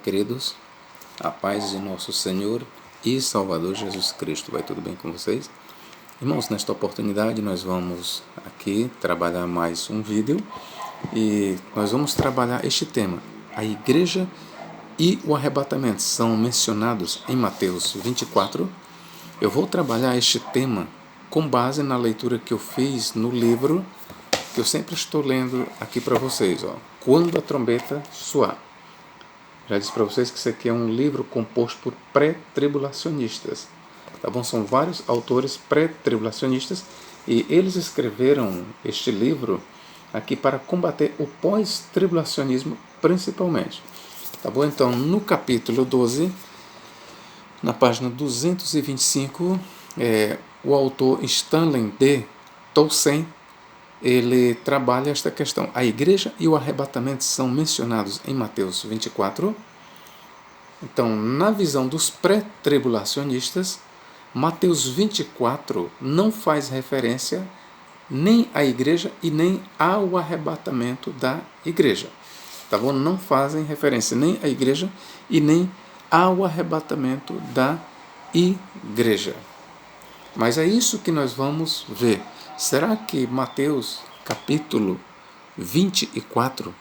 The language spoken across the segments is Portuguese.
queridos, a paz de nosso Senhor e Salvador Jesus Cristo. Vai tudo bem com vocês? Irmãos, nesta oportunidade nós vamos aqui trabalhar mais um vídeo e nós vamos trabalhar este tema. A igreja e o arrebatamento são mencionados em Mateus 24. Eu vou trabalhar este tema com base na leitura que eu fiz no livro que eu sempre estou lendo aqui para vocês, Quando a Trombeta Soar. Já disse para vocês que isso aqui é um livro composto por pré-tribulacionistas. Tá bom? São vários autores pré-tribulacionistas e eles escreveram este livro aqui para combater o pós-tribulacionismo principalmente. Tá bom? Então, no capítulo 12, na página 225, o autor Stanley D. Townsend, ele trabalha esta questão. A igreja e o arrebatamento são mencionados em Mateus 24. Então, na visão dos pré-tribulacionistas, Mateus 24 não faz referência nem à igreja e nem ao arrebatamento da igreja. Tá bom? Não fazem referência nem à igreja e nem ao arrebatamento da igreja. Mas é isso que nós vamos ver. Será que Mateus, capítulo 24,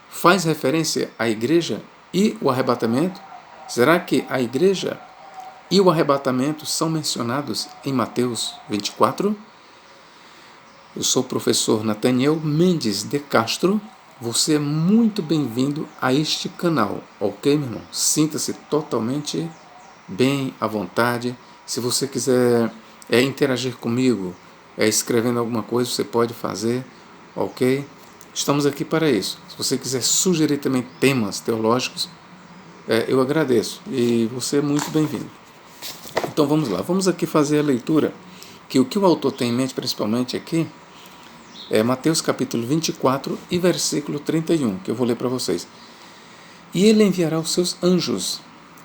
faz referência à igreja e o arrebatamento? Será que a igreja e o arrebatamento são mencionados em Mateus 24? Eu sou o professor Nathaniel Mendes de Castro. Você é muito bem-vindo a este canal, ok, meu irmão? Sinta-se totalmente bem à vontade. Se você quiser interagir comigo, escrevendo alguma coisa, você pode fazer, ok? Estamos aqui para isso. Se você quiser sugerir também temas teológicos, eu agradeço e você é muito bem-vindo. Então vamos lá, vamos aqui fazer a leitura, que o que o autor tem em mente principalmente aqui é Mateus capítulo 24 e versículo 31, que eu vou ler para vocês. E ele enviará os seus anjos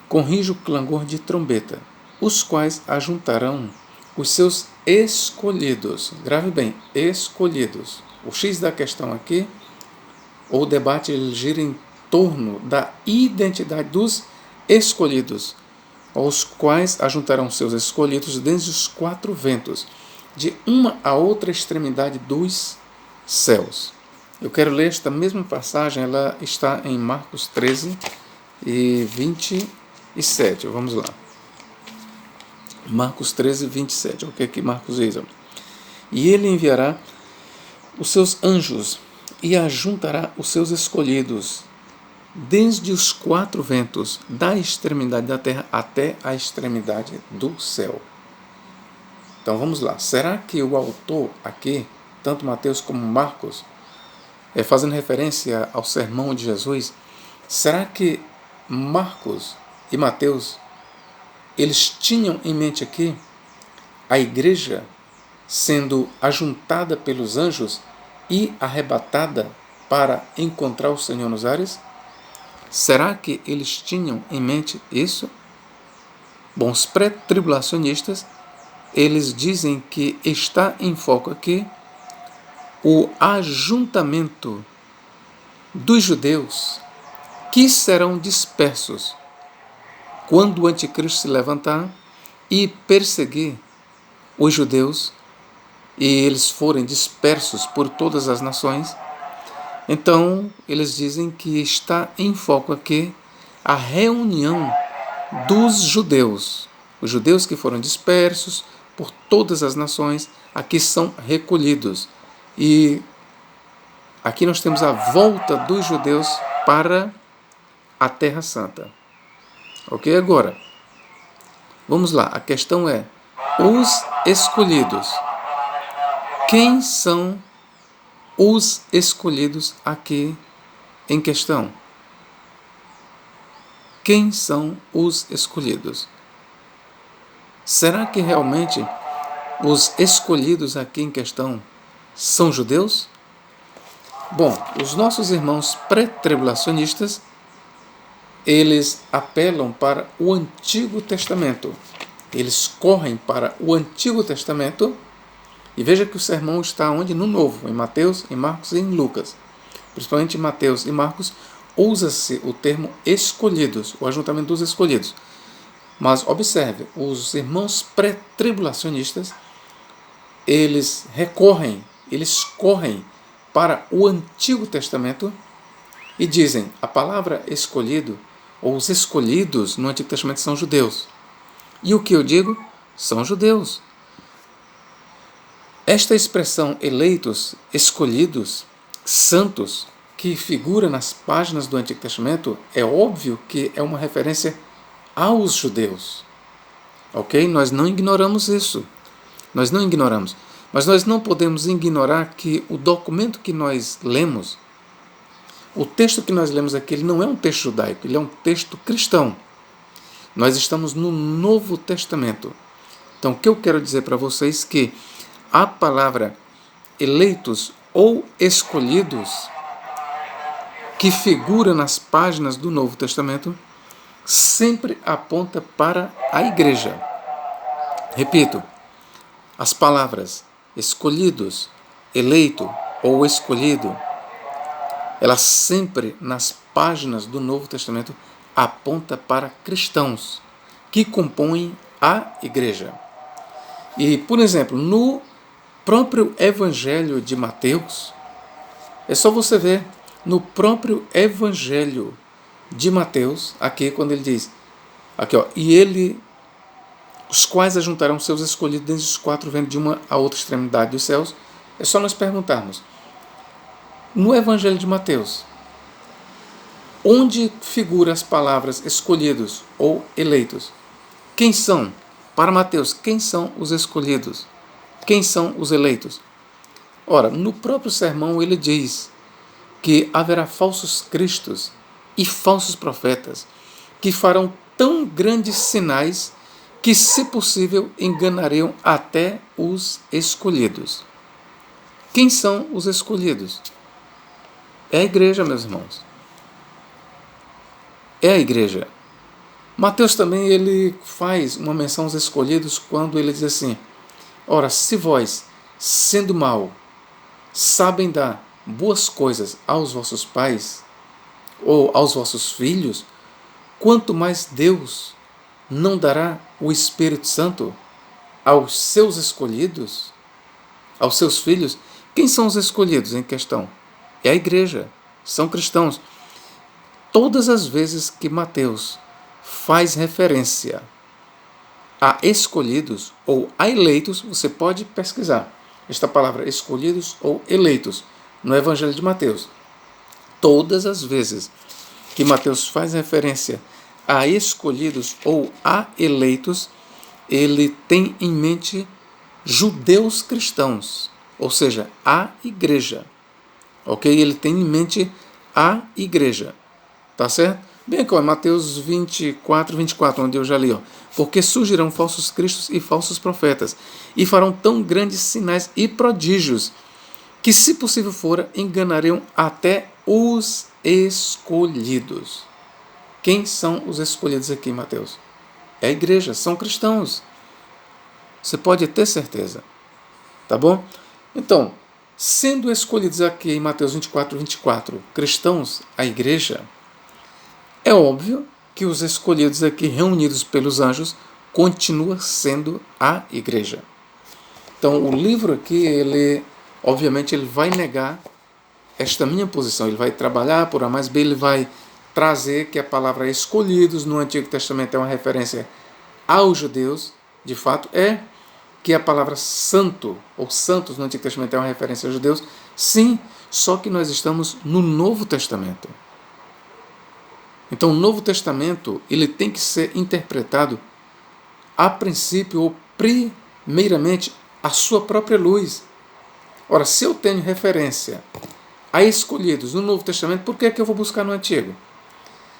com rijo clangor de trombeta, os quais ajuntarão os seus escolhidos. Grave bem, escolhidos. O X da questão aqui, ou o debate, ele gira em torno da identidade dos escolhidos, aos quais ajuntarão seus escolhidos desde os quatro ventos, de uma a outra extremidade dos céus. Eu quero ler esta mesma passagem, ela está em Marcos 13 e 27. Vamos lá. Marcos 13, 27. O que é que Marcos diz? E ele enviará os seus anjos e ajuntará os seus escolhidos desde os quatro ventos, da extremidade da terra até a extremidade do céu. Então vamos lá. Será que o autor aqui, tanto Mateus como Marcos, fazendo referência ao sermão de Jesus, será que Marcos e Mateus eles tinham em mente aqui a igreja sendo ajuntada pelos anjos e arrebatada para encontrar o Senhor nos ares? Será que eles tinham em mente isso? Bom, os pré-tribulacionistas, eles dizem que está em foco aqui o ajuntamento dos judeus que serão dispersos quando o anticristo se levantar e perseguir os judeus e eles forem dispersos por todas as nações. Então, eles dizem que está em foco aqui a reunião dos judeus. Os judeus que foram dispersos por todas as nações, aqui são recolhidos. E aqui nós temos a volta dos judeus para a Terra Santa. Ok? Agora, vamos lá. A questão é, os escolhidos. Quem são os escolhidos aqui em questão? Quem são os escolhidos? Será que realmente os escolhidos aqui em questão são judeus? Bom, os nossos irmãos pré-tribulacionistas, eles apelam para o Antigo Testamento. Eles correm para o Antigo Testamento e veja que o sermão está onde? No Novo, em Mateus, em Marcos e em Lucas. Principalmente em Mateus e Marcos, usa-se o termo escolhidos, o ajuntamento dos escolhidos. Mas observe, os irmãos pré-tribulacionistas, eles correm para o Antigo Testamento e dizem, a palavra escolhido, ou os escolhidos no Antigo Testamento são judeus. E o que eu digo? São judeus. Esta expressão eleitos, escolhidos, santos, que figura nas páginas do Antigo Testamento, é óbvio que é uma referência aos judeus. Ok? Nós não ignoramos isso. Nós não ignoramos. Mas nós não podemos ignorar que o documento que nós lemos, o texto que nós lemos aqui, ele não é um texto judaico, ele é um texto cristão. Nós estamos no Novo Testamento. Então, o que eu quero dizer para vocês é que a palavra eleitos ou escolhidos, que figura nas páginas do Novo Testamento, sempre aponta para a igreja. Repito, as palavras escolhidos, eleito ou escolhido, elas sempre nas páginas do Novo Testamento aponta para cristãos que compõem a igreja. E, por exemplo, no próprio Evangelho de Mateus, é só você ver, no próprio Evangelho de Mateus, aqui quando ele diz, aqui ó, e ele, os quais ajuntarão seus escolhidos dentre os quatro ventos de uma a outra extremidade dos céus, é só nós perguntarmos, no Evangelho de Mateus, onde figuram as palavras escolhidos ou eleitos? Quem são? Para Mateus, quem são os escolhidos? Quem são os eleitos? Ora, no próprio sermão ele diz que haverá falsos cristos e falsos profetas que farão tão grandes sinais que, se possível, enganariam até os escolhidos. Quem são os escolhidos? É a igreja, meus irmãos. É a igreja. Mateus também ele faz uma menção aos escolhidos quando ele diz assim, ora, se vós, sendo mau, sabem dar boas coisas aos vossos pais ou aos vossos filhos, quanto mais Deus não dará o Espírito Santo aos seus escolhidos, aos seus filhos? Quem são os escolhidos em questão? É a igreja, são cristãos. Todas as vezes que Mateus faz referência a escolhidos ou a eleitos, você pode pesquisar esta palavra escolhidos ou eleitos no Evangelho de Mateus. Todas as vezes que Mateus faz referência a escolhidos ou a eleitos, ele tem em mente judeus cristãos, ou seja, a igreja. Ok? Ele tem em mente a igreja. Tá certo? Bem aqui, ó, Mateus 24, onde eu já li, ó. Porque surgirão falsos cristos e falsos profetas, e farão tão grandes sinais e prodígios, que, se possível fora, enganariam até os escolhidos. Quem são os escolhidos aqui, Mateus? É a igreja, são cristãos. Você pode ter certeza. Tá bom? Então, sendo escolhidos aqui em Mateus 24, cristãos, a igreja, é óbvio que os escolhidos aqui, reunidos pelos anjos, continua sendo a igreja. Então, o livro aqui, obviamente, ele vai negar esta minha posição. Ele vai trabalhar por A mais B, ele vai trazer que a palavra escolhidos no Antigo Testamento é uma referência aos judeus. De fato, é que a palavra santo, ou santos no Antigo Testamento é uma referência aos judeus. Sim, só que nós estamos no Novo Testamento. Então, o Novo Testamento ele tem que ser interpretado a princípio ou primeiramente a sua própria luz. Ora, se eu tenho referência a escolhidos no Novo Testamento, por que é que eu vou buscar no Antigo?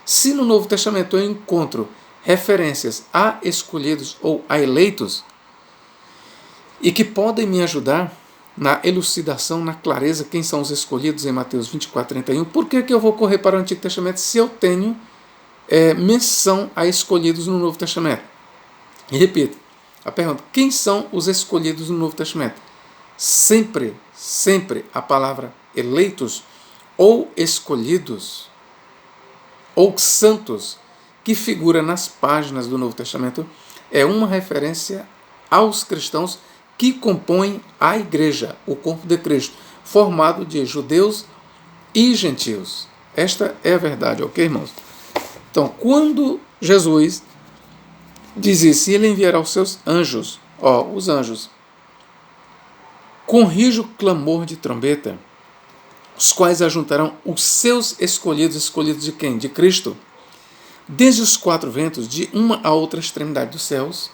Se no Novo Testamento eu encontro referências a escolhidos ou a eleitos e que podem me ajudar na elucidação, na clareza, quem são os escolhidos em Mateus 24:31, por que eu vou correr para o Antigo Testamento se eu tenho menção a escolhidos no Novo Testamento? E repito, a pergunta, quem são os escolhidos no Novo Testamento? Sempre a palavra eleitos ou escolhidos ou santos, que figura nas páginas do Novo Testamento, é uma referência aos cristãos que compõem a igreja, o corpo de Cristo, formado de judeus e gentios. Esta é a verdade, ok, irmãos? Então, quando Jesus diz isso, ele enviará os seus anjos, os anjos, com rijo clamor de trombeta, os quais ajuntarão os seus escolhidos de quem? De Cristo. Desde os quatro ventos, de uma a outra extremidade dos céus,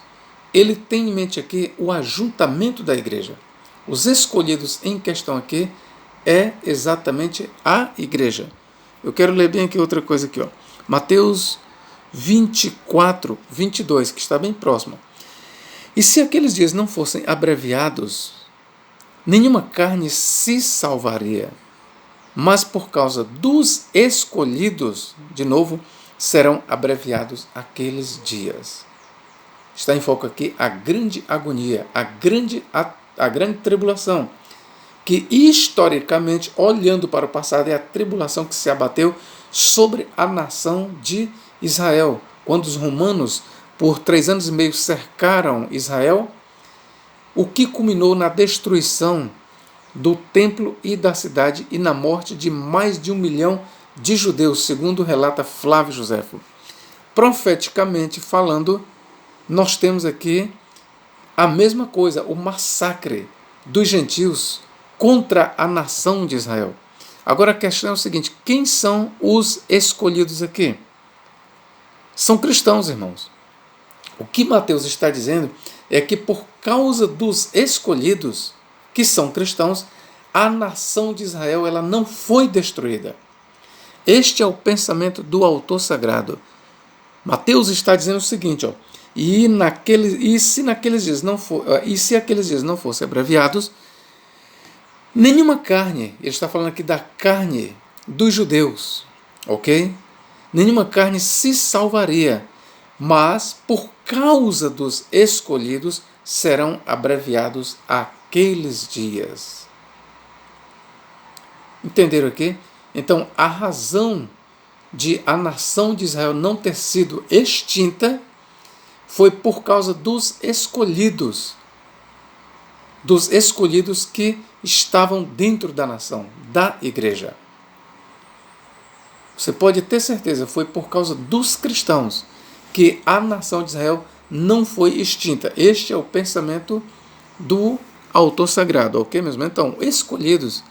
ele tem em mente aqui o ajuntamento da igreja. Os escolhidos em questão aqui é exatamente a igreja. Eu quero ler bem aqui outra coisa aqui, Mateus 24, 22, que está bem próximo. E se aqueles dias não fossem abreviados, nenhuma carne se salvaria, mas por causa dos escolhidos, de novo, serão abreviados aqueles dias. Está em foco aqui a grande agonia, a grande tribulação, que historicamente, olhando para o passado, é a tribulação que se abateu sobre a nação de Israel. Quando os romanos, por 3 anos e meio, cercaram Israel, o que culminou na destruição do templo e da cidade e na morte de mais de 1 milhão de judeus, segundo relata Flávio Joséfo. Profeticamente falando, nós temos aqui a mesma coisa, o massacre dos gentios contra a nação de Israel. Agora a questão é o seguinte: quem são os escolhidos aqui? São cristãos, irmãos. O que Mateus está dizendo é que por causa dos escolhidos, que são cristãos, a nação de Israel ela não foi destruída. Este é o pensamento do autor sagrado. Mateus está dizendo o seguinte, se aqueles dias não fossem abreviados, nenhuma carne, ele está falando aqui da carne dos judeus, ok? Nenhuma carne se salvaria, mas por causa dos escolhidos serão abreviados aqueles dias. Entenderam aqui? Então, a razão de a nação de Israel não ter sido extinta foi por causa dos escolhidos que estavam dentro da nação, da igreja. Você pode ter certeza, foi por causa dos cristãos que a nação de Israel não foi extinta. Este é o pensamento do autor sagrado, ok mesmo? Então, escolhidos,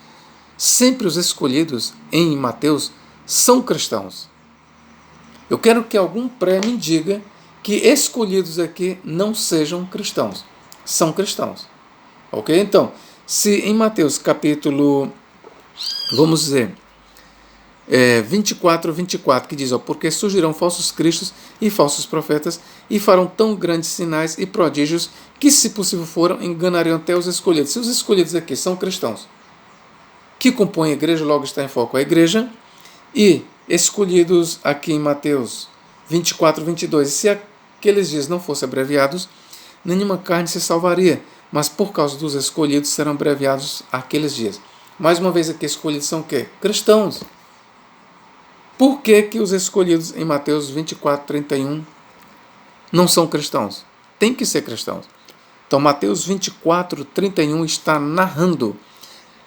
sempre os escolhidos em Mateus são cristãos. Eu quero que algum me diga que escolhidos aqui não sejam cristãos. São cristãos. Ok? Então, se em Mateus capítulo, vamos dizer, 24, que diz, porque surgirão falsos cristos e falsos profetas e farão tão grandes sinais e prodígios que, se possível foram, enganariam até os escolhidos. Se os escolhidos aqui são cristãos, que compõem a igreja, logo está em foco a igreja, e escolhidos aqui em Mateus 24, 22, e se aqueles dias não fossem abreviados, nenhuma carne se salvaria, mas por causa dos escolhidos serão abreviados aqueles dias. Mais uma vez aqui, escolhidos são o quê? Cristãos. Por que os escolhidos em Mateus 24, 31 não são cristãos? Tem que ser cristãos. Então, Mateus 24, 31 está narrando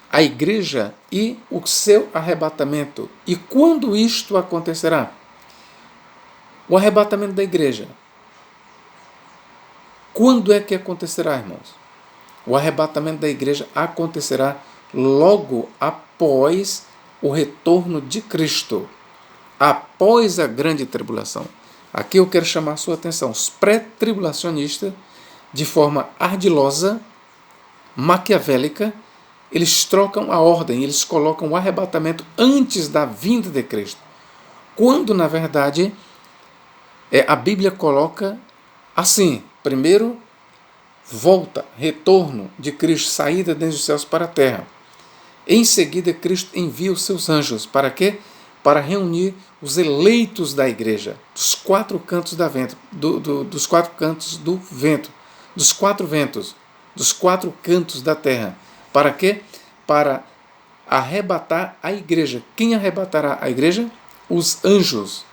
a igreja e o seu arrebatamento. E quando isto acontecerá? O arrebatamento da igreja. Quando é que acontecerá, irmãos? O arrebatamento da igreja acontecerá logo após o retorno de Cristo, após a grande tribulação. Aqui eu quero chamar a sua atenção. Os pré-tribulacionistas, de forma ardilosa, maquiavélica, eles trocam a ordem, eles colocam o arrebatamento antes da vinda de Cristo. Quando, na verdade, a Bíblia coloca assim: primeiro, volta, retorno de Cristo, saída desde os céus para a terra. Em seguida, Cristo envia os seus anjos. Para quê? Para reunir os eleitos da igreja, dos quatro cantos da vento, dos quatro cantos do vento, dos quatro ventos, dos quatro cantos da terra. Para quê? Para arrebatar a igreja. Quem arrebatará a igreja? Os anjos.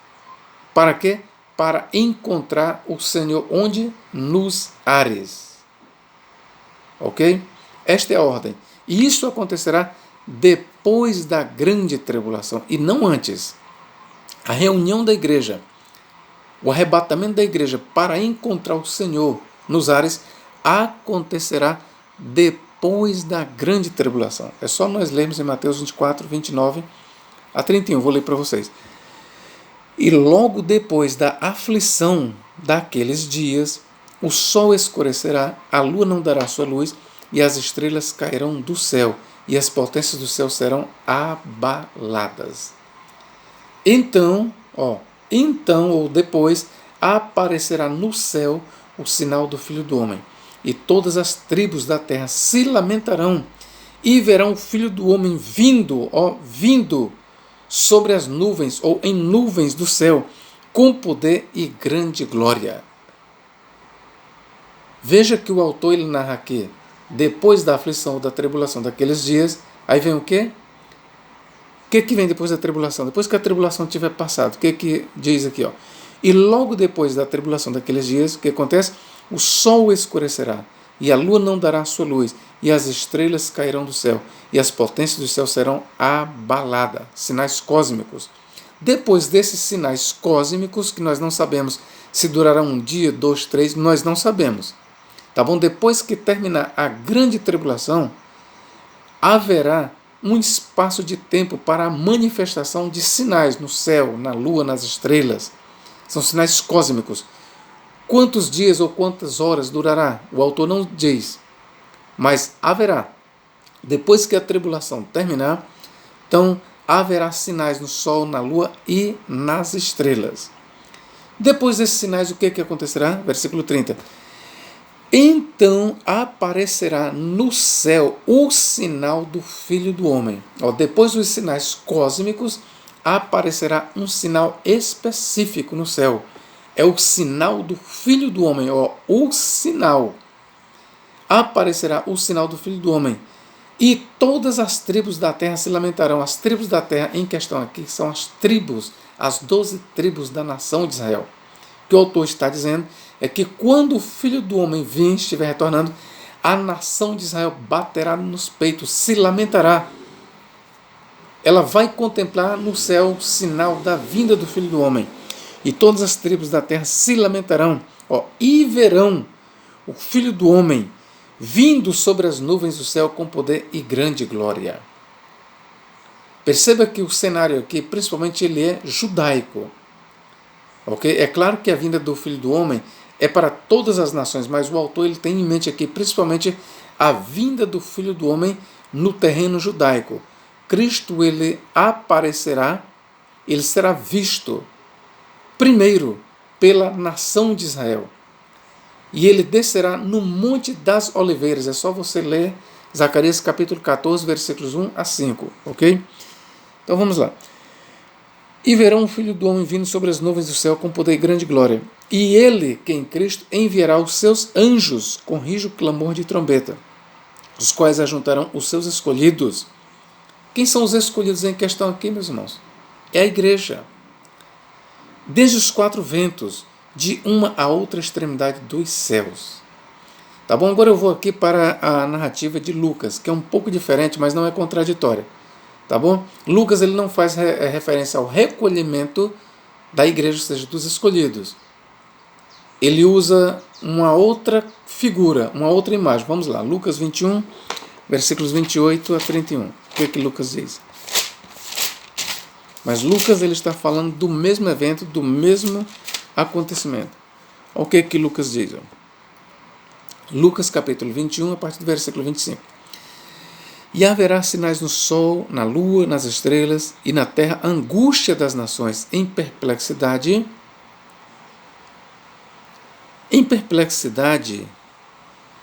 Para quê? Para encontrar o Senhor onde? Nos ares. Ok? Esta é a ordem. E isso acontecerá depois da grande tribulação e não antes. A reunião da igreja, o arrebatamento da igreja para encontrar o Senhor nos ares acontecerá depois da grande tribulação. É só nós lermos em Mateus 24, 29 a 31. Vou ler para vocês. E logo depois da aflição daqueles dias, o sol escurecerá, a lua não dará sua luz, e as estrelas cairão do céu, e as potências do céu serão abaladas. Então ou depois, aparecerá no céu o sinal do Filho do Homem, e todas as tribos da terra se lamentarão, e verão o Filho do Homem vindo sobre as nuvens, ou em nuvens do céu, com poder e grande glória. Veja que o autor ele narra aqui, depois da aflição ou da tribulação daqueles dias, aí vem o quê? O que vem depois da tribulação? Depois que a tribulação tiver passado, o que diz aqui? E logo depois da tribulação daqueles dias, o que acontece? O sol escurecerá, e a lua não dará sua luz, e as estrelas cairão do céu, e as potências do céu serão abaladas. Sinais cósmicos. Depois desses sinais cósmicos, que nós não sabemos se durará um dia, 2, 3, nós não sabemos. Tá bom? Depois que terminar a grande tribulação, haverá um espaço de tempo para a manifestação de sinais no céu, na lua, nas estrelas. São sinais cósmicos. Quantos dias ou quantas horas durará? O autor não diz, mas haverá. Depois que a tribulação terminar, então haverá sinais no sol, na lua e nas estrelas. Depois desses sinais, o que acontecerá? Versículo 30. Então aparecerá no céu o sinal do Filho do Homem. Depois dos sinais cósmicos, aparecerá um sinal específico no céu. É o sinal do Filho do Homem. O sinal. Aparecerá o sinal do Filho do Homem. E todas as tribos da terra se lamentarão. As tribos da terra em questão aqui são as tribos, as 12 tribos da nação de Israel. O que o autor está dizendo é que quando o Filho do Homem estiver retornando, a nação de Israel baterá nos peitos, se lamentará. Ela vai contemplar no céu o sinal da vinda do Filho do Homem. E todas as tribos da terra se lamentarão, e verão o Filho do Homem vindo sobre as nuvens do céu com poder e grande glória. Perceba que o cenário aqui, principalmente, ele é judaico. Okay? É claro que a vinda do Filho do Homem é para todas as nações, mas o autor ele tem em mente aqui, principalmente, a vinda do Filho do Homem no terreno judaico. Cristo ele aparecerá, ele será visto primeiro pela nação de Israel. E ele descerá no Monte das Oliveiras. É só você ler Zacarias capítulo 14, versículos 1 a 5. Ok? Então vamos lá. E verão o Filho do Homem vindo sobre as nuvens do céu com poder e grande glória. E ele, que em Cristo, enviará os seus anjos com rijo clamor de trombeta, os quais ajuntarão os seus escolhidos. Quem são os escolhidos em questão aqui, meus irmãos? É a igreja. Desde os 4 ventos, de uma a outra extremidade dos céus. Tá bom? Agora eu vou aqui para a narrativa de Lucas, que é um pouco diferente, mas não é contraditória. Tá bom? Lucas ele não faz referência ao recolhimento da igreja, ou seja, dos escolhidos. Ele usa uma outra figura, uma outra imagem. Vamos lá, Lucas 21, versículos 28 a 31. O que Lucas diz? Mas Lucas ele está falando do mesmo evento, do mesmo acontecimento. O que Lucas diz? Lucas capítulo 21, a partir do versículo 25. E haverá sinais no sol, na lua, nas estrelas, e na terra angústia das nações, em perplexidade,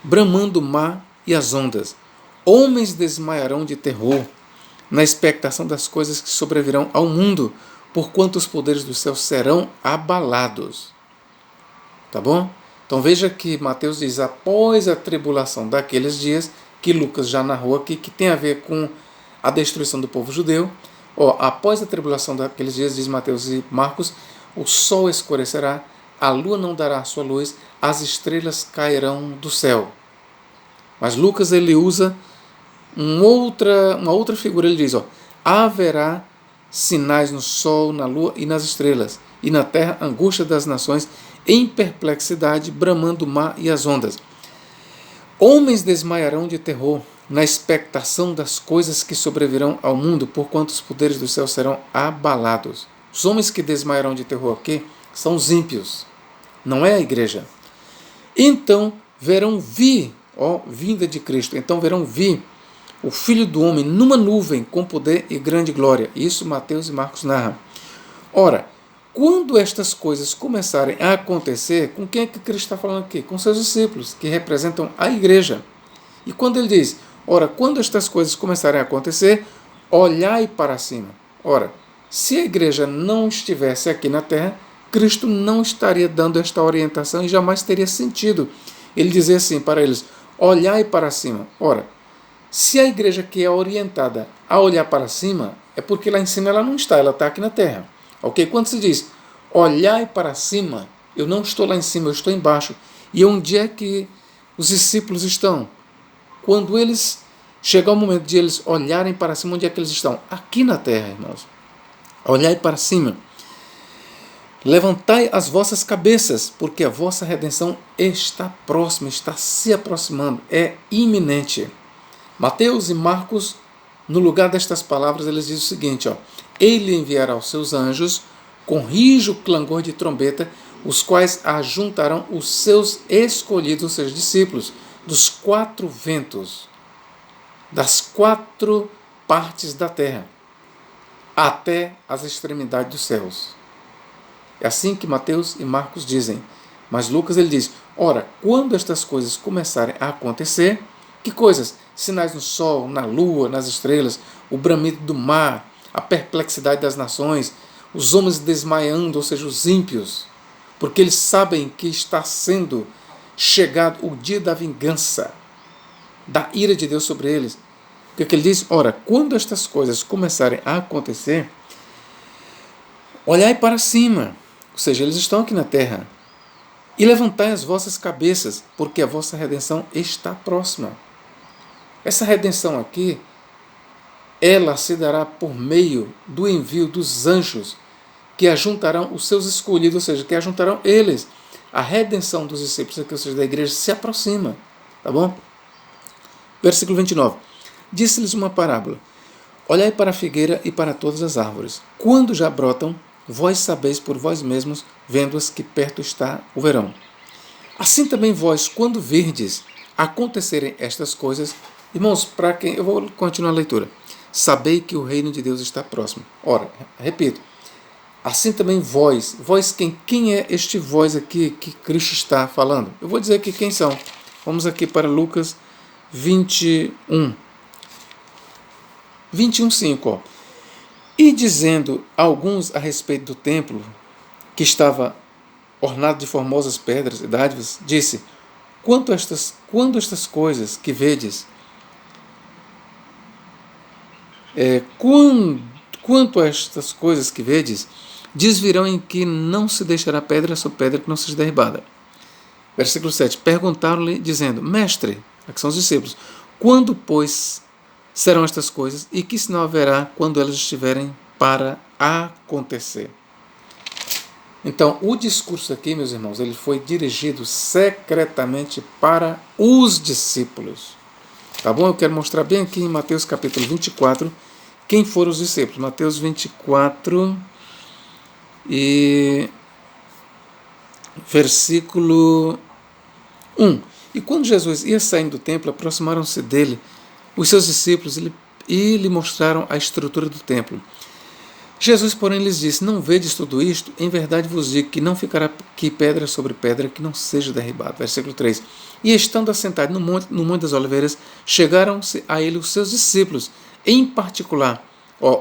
bramando o mar e as ondas. Homens desmaiarão de terror, na expectação das coisas que sobrevirão ao mundo, porquanto os poderes do céu serão abalados. Tá bom? Então veja que Mateus diz, após a tribulação daqueles dias, que Lucas já narrou aqui, que tem a ver com a destruição do povo judeu. Após a tribulação daqueles dias, diz Mateus e Marcos, o sol escurecerá, a lua não dará sua luz, as estrelas cairão do céu. Mas Lucas ele usa uma outra figura, ele diz, haverá sinais no sol, na lua e nas estrelas, e na terra angústia das nações, em perplexidade, bramando o mar e as ondas. Homens desmaiarão de terror, na expectação das coisas que sobrevirão ao mundo, porquanto os poderes do céu serão abalados. Os homens que desmaiarão de terror aqui são os ímpios, não é a igreja. Então verão vir, vinda de Cristo, então verão vir o Filho do Homem numa nuvem com poder e grande glória. Isso Mateus e Marcos narram. Ora, quando estas coisas começarem a acontecer, com quem é que Cristo está falando aqui? Com seus discípulos, que representam a igreja. E quando ele diz, ora, quando estas coisas começarem a acontecer, olhai para cima. Ora, se a igreja não estivesse aqui na terra, Cristo não estaria dando esta orientação e jamais teria sentido ele dizer assim para eles, olhai para cima. Ora, se a igreja que é orientada a olhar para cima, é porque lá em cima ela não está, ela está aqui na terra. Ok? Quando se diz, olhai para cima, eu não estou lá em cima, eu estou embaixo. E onde é que os discípulos estão? Quando eles chegar o momento de eles olharem para cima, onde é que eles estão? Aqui na terra, irmãos. Olhai para cima. Levantai as vossas cabeças, porque a vossa redenção está próxima, está se aproximando, é iminente. Mateus e Marcos, no lugar destas palavras, eles dizem o seguinte, ele enviará os seus anjos com rijo clangor de trombeta, os quais ajuntarão os seus escolhidos, os seus discípulos, dos 4 ventos, das 4 partes da terra, até as extremidades dos céus. É assim que Mateus e Marcos dizem. Mas Lucas ele diz, ora, quando estas coisas começarem a acontecer, que coisas? Sinais no sol, na lua, nas estrelas, o bramido do mar, a perplexidade das nações, os homens desmaiando, ou seja, os ímpios, porque eles sabem que está sendo chegado o dia da vingança, da ira de Deus sobre eles. O que ele diz? Ora, quando estas coisas começarem a acontecer, olhai para cima, ou seja, eles estão aqui na terra, e levantai as vossas cabeças, porque a vossa redenção está próxima. Essa redenção aqui, ela se dará por meio do envio dos anjos, que ajuntarão os seus escolhidos, ou seja, que ajuntarão eles. A redenção dos discípulos aqui, ou seja, da igreja, se aproxima. Tá bom? Versículo 29. Disse-lhes uma parábola. Olhai para a figueira e para todas as árvores. Quando já brotam, vós sabeis por vós mesmos, vendo-as que perto está o verão. Assim também vós, quando virdes acontecerem estas coisas, irmãos, para quem... Eu vou continuar a leitura. Sabei que o reino de Deus está próximo. Ora, repito. Assim também vós quem? Quem é este vós aqui que Cristo está falando? Eu vou dizer aqui quem são. Vamos aqui para Lucas 21. 21:5. E dizendo alguns a respeito do templo, que estava ornado de formosas pedras e dádivas, disse, quando estas coisas que vedes, quanto a estas coisas que vedes, desvirão em que não se deixará pedra sobre pedra que não seja derribada. Versículo 7. Perguntaram-lhe, dizendo, Mestre, aqui são os discípulos, quando, pois, serão estas coisas, e que sinal haverá quando elas estiverem para acontecer? Então, o discurso aqui, meus irmãos, ele foi dirigido secretamente para os discípulos. Tá bom? Eu quero mostrar bem aqui em Mateus capítulo 24 quem foram os discípulos. Mateus 24 e versículo 1. E quando Jesus ia saindo do templo, aproximaram-se dele os seus discípulos e lhe mostraram a estrutura do templo. Jesus, porém, lhes disse, não vedes tudo isto? Em verdade vos digo que não ficará aqui pedra sobre pedra que não seja derribada. Versículo 3. E estando assentados no Monte das Oliveiras, chegaram-se a ele os seus discípulos, em particular,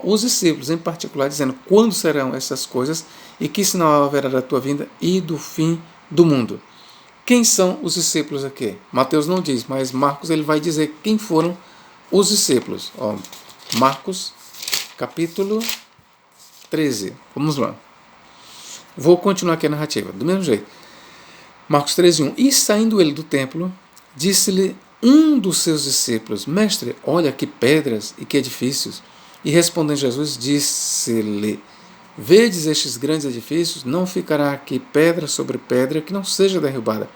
os discípulos em particular, dizendo, quando serão essas coisas e que sinal haverá da tua vinda e do fim do mundo? Quem são os discípulos aqui? Mateus não diz, mas Marcos ele vai dizer quem foram os discípulos. Marcos, capítulo 13. Vamos lá. Vou continuar aqui a narrativa, do mesmo jeito. Marcos 13:1. E saindo ele do templo, disse-lhe um dos seus discípulos: Mestre, olha que pedras e que edifícios. E respondendo Jesus, disse-lhe: Vedes estes grandes edifícios? Não ficará aqui pedra sobre pedra que não seja derrubada.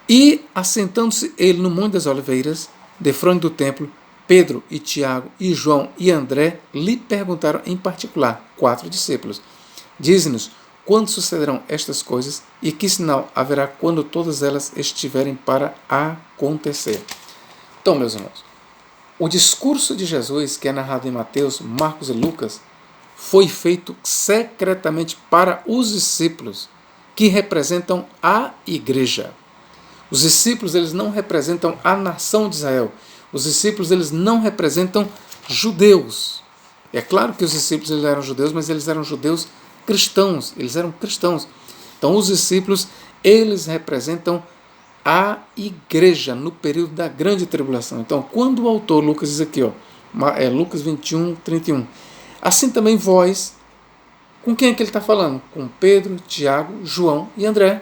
E, assentando-se ele no Monte das Oliveiras, defronte do templo, Pedro e Tiago e João e André lhe perguntaram em particular, 4 discípulos: Dize-nos, quando sucederão estas coisas e que sinal haverá quando todas elas estiverem para acontecer? Então, meus irmãos, o discurso de Jesus, que é narrado em Mateus, Marcos e Lucas, foi feito secretamente para os discípulos, que representam a igreja. Os discípulos, eles não representam a nação de Israel. Os discípulos, eles não representam judeus. É claro que os discípulos eles eram judeus, mas eles eram judeus cristãos. Eles eram cristãos. Então, os discípulos, eles representam a igreja no período da grande tribulação. Então, quando o autor Lucas diz aqui, Lucas 21:31, assim também vós, com quem é que ele está falando? Com Pedro, Tiago, João e André,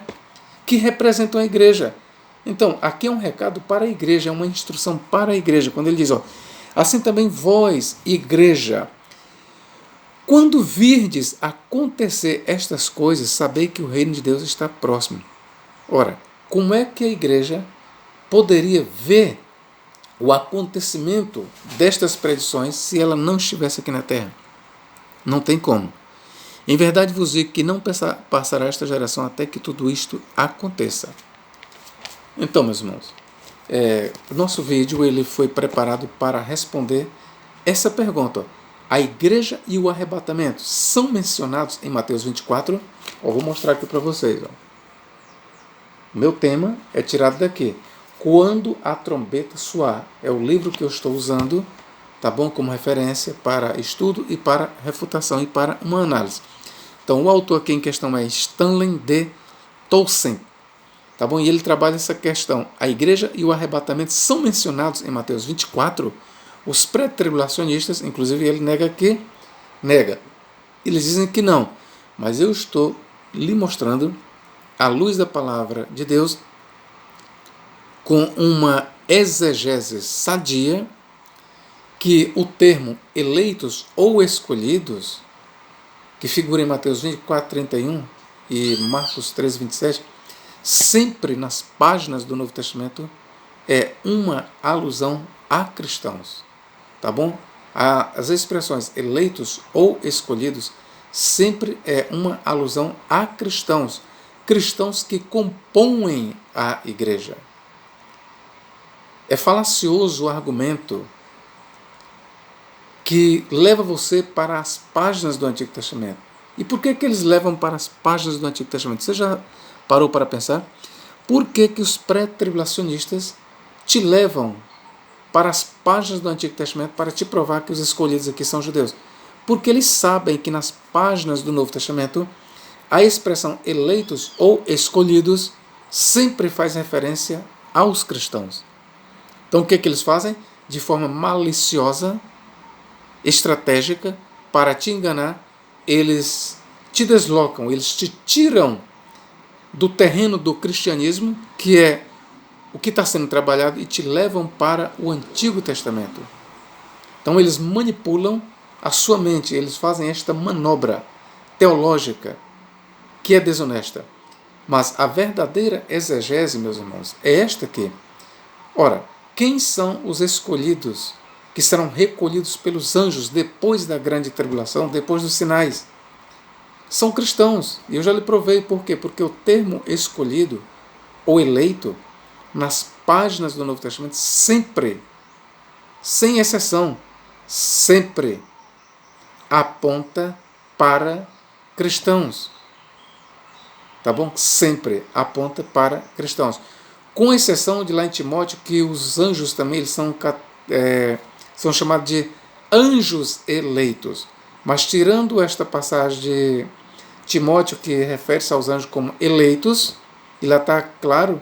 que representam a igreja. Então, aqui é um recado para a igreja, é uma instrução para a igreja. Quando ele diz, assim também vós, igreja, quando virdes acontecer estas coisas, sabei que o reino de Deus está próximo. Ora, como é que a igreja poderia ver o acontecimento destas predições se ela não estivesse aqui na terra? Não tem como. Em verdade vos digo que não passará esta geração até que tudo isto aconteça. Então, meus irmãos, o nosso vídeo ele foi preparado para responder essa pergunta. A igreja e o arrebatamento são mencionados em Mateus 24? Vou mostrar aqui para vocês. Meu tema é tirado daqui. Quando a trombeta soar. É o livro que eu estou usando, tá bom? Como referência para estudo e para refutação e para uma análise. Então, o autor aqui em questão é Stanley D. Townsend. Tá bom? E ele trabalha essa questão. A igreja e o arrebatamento são mencionados em Mateus 24. Os pré-tribulacionistas, inclusive ele nega. Eles dizem que não. Mas eu estou lhe mostrando, à luz da palavra de Deus, com uma exegese sadia, que o termo eleitos ou escolhidos, que figura em Mateus 24:31 e Marcos 13:27, sempre nas páginas do Novo Testamento é uma alusão a cristãos, tá bom? As expressões eleitos ou escolhidos sempre é uma alusão a cristãos, cristãos que compõem a igreja. É falacioso o argumento que leva você para as páginas do Antigo Testamento. E por que eles levam para as páginas do Antigo Testamento? Você já parou para pensar? Por que os pré-tribulacionistas te levam para as páginas do Antigo Testamento para te provar que os escolhidos aqui são judeus? Porque eles sabem que nas páginas do Novo Testamento a expressão eleitos ou escolhidos sempre faz referência aos cristãos. Então o que eles fazem? De forma maliciosa, estratégica, para te enganar, eles te deslocam, eles te tiram do terreno do cristianismo, que é o que está sendo trabalhado, e te levam para o Antigo Testamento. Então eles manipulam a sua mente, eles fazem esta manobra teológica que é desonesta. Mas a verdadeira exegese, meus irmãos, é esta aqui. Ora, quem são os escolhidos que serão recolhidos pelos anjos depois da grande tribulação, depois dos sinais? São cristãos. E eu já lhe provei por quê? Porque o termo escolhido ou eleito, nas páginas do Novo Testamento, sempre, sem exceção, sempre aponta para cristãos. Tá bom? Sempre aponta para cristãos. Com exceção de lá em Timóteo, que os anjos também eles são chamados de anjos eleitos. Mas tirando esta passagem de Timóteo, que refere-se aos anjos como eleitos, e lá está claro,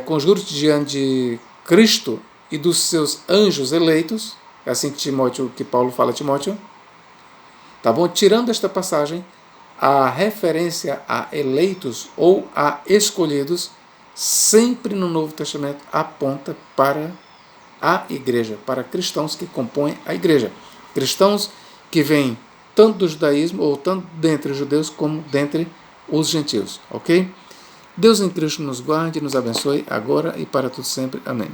conjuro-te diante de Cristo e dos seus anjos eleitos, é assim que Paulo fala a Timóteo, tá bom? Tirando esta passagem, a referência a eleitos ou a escolhidos, sempre no Novo Testamento aponta para a igreja, para cristãos que compõem a igreja. Cristãos que vêm tanto do judaísmo, ou tanto dentre os judeus, como dentre os gentios, ok? Deus em Cristo nos guarde e nos abençoe agora e para tudo sempre. Amém.